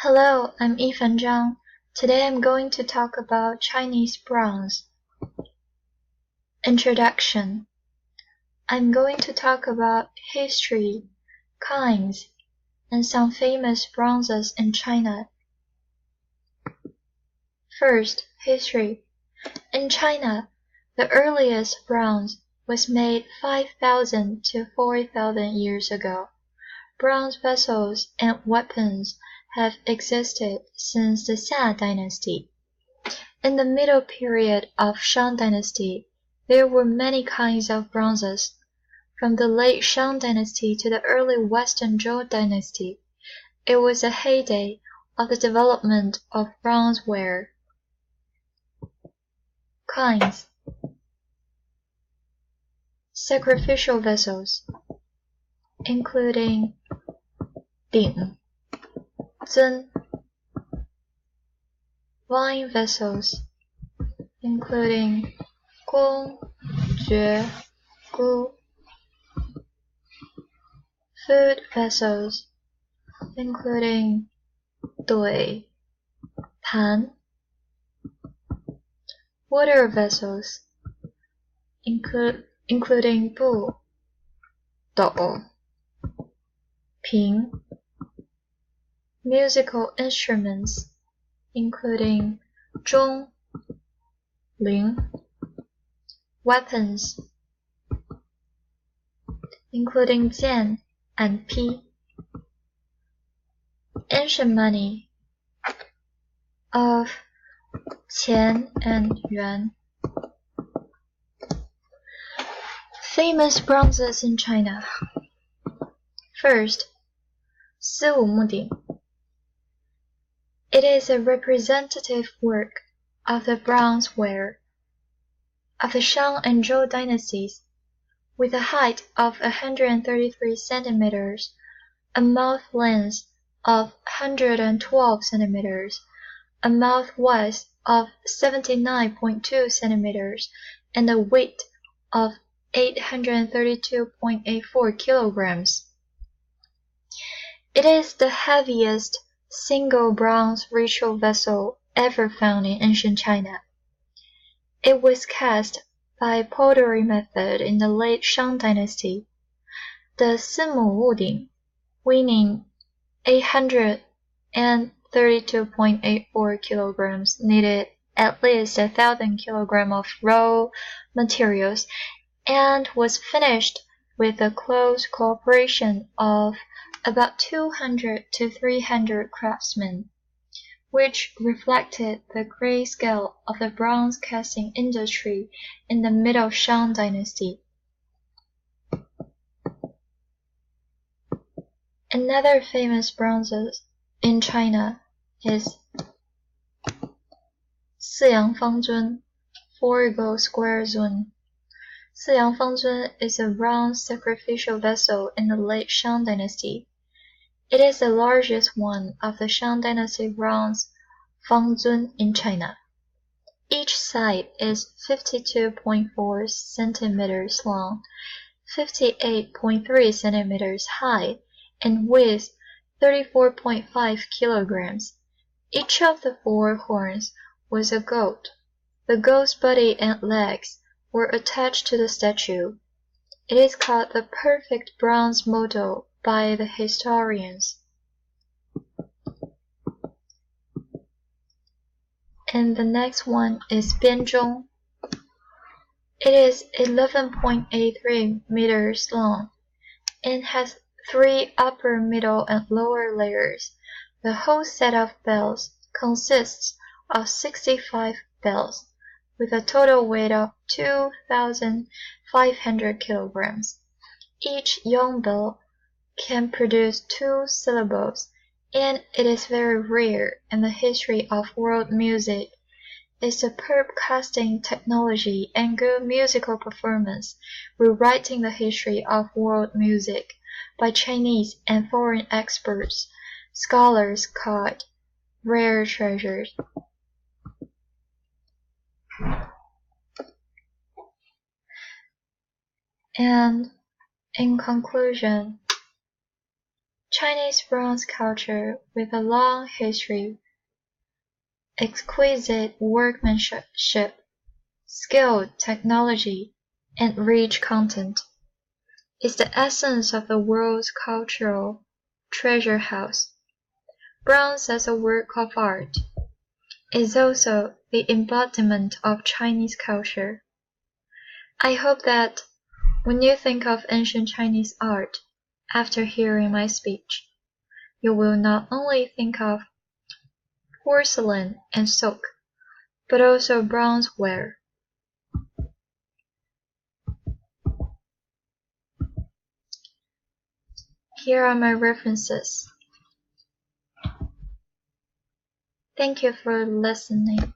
Hello, I'm Yifan Zhang. Today I'm going to talk about Chinese bronze. Introduction. I'm going to talk about history, kinds, and some famous bronzes in China. First, history. In China, the earliest bronze was made 5,000 to 4,000 years ago. Bronze vessels and weapons have existed since the Xia dynasty. In the middle period of Shang dynasty, there were many kinds of bronzes. From the late Shang dynasty to the early Western Zhou dynasty, it was a heyday of the development of bronzeware. Kinds. Sacrificial vessels, including Bing, Zhen. Wine vessels, including Gong, Jue, Gu. Food vessels, including Dui, Pan. Water vessels, including Bu, Dou, Ping. Musical instruments, including Zhong, Ling. Weapons, including Jian and Pi. Ancient money of Qian and Yuan. Famous bronzes in China. First, Siwu Muding. It is a representative work of the bronzeware of the Shang and Zhou dynasties, with a height of 133 centimeters, a mouth length of 112 centimeters, a mouth width of 79.2 centimeters, and a weight of 832.84 kilograms. It is the heaviest single bronze ritual vessel ever found in ancient China. It was cast by pottery method in the late Shang dynasty. The Simu Wuding, weighing 832.84 kilograms, needed at least 1,000 kilograms of raw materials and was finished with the close cooperation of about 200 to 300 craftsmen, which reflected the great scale of the bronze casting industry in the Middle Shang dynasty. Another famous bronze in China is Siyang Fangzun, 4-go square zun. Siyang Fangzun is a bronze sacrificial vessel in the late Shang dynasty. It is the largest one of the Shang dynasty bronze Fangzun in China. Each side is 52.4 centimeters long, 58.3 centimeters high, and weighs 34.5 kilograms. Each of the 4 horns was a goat. The goat's body and legs were attached to the statue. It is called the perfect bronze model by the historians. And the next one is Bianzhong. It is 11.83 meters long and has 3 upper, middle, and lower layers. The whole set of bells consists of 65 bells, with a total weight of 2,500 kilograms. Each young bell can produce 2 syllables, and it is very rare in the history of world music. A superb casting technology and good musical performance, rewriting the history of world music by Chinese and foreign experts, scholars called rare treasures. And in conclusion, Chinese bronze culture with a long history, exquisite workmanship, skilled technology, and rich content, is the essence of the world's cultural treasure house. Bronze as a work of art is also the embodiment of Chinese culture. I hope that when you think of ancient Chinese art after hearing my speech, you will not only think of porcelain and silk, but also bronzeware. Here are my references. Thank you for listening.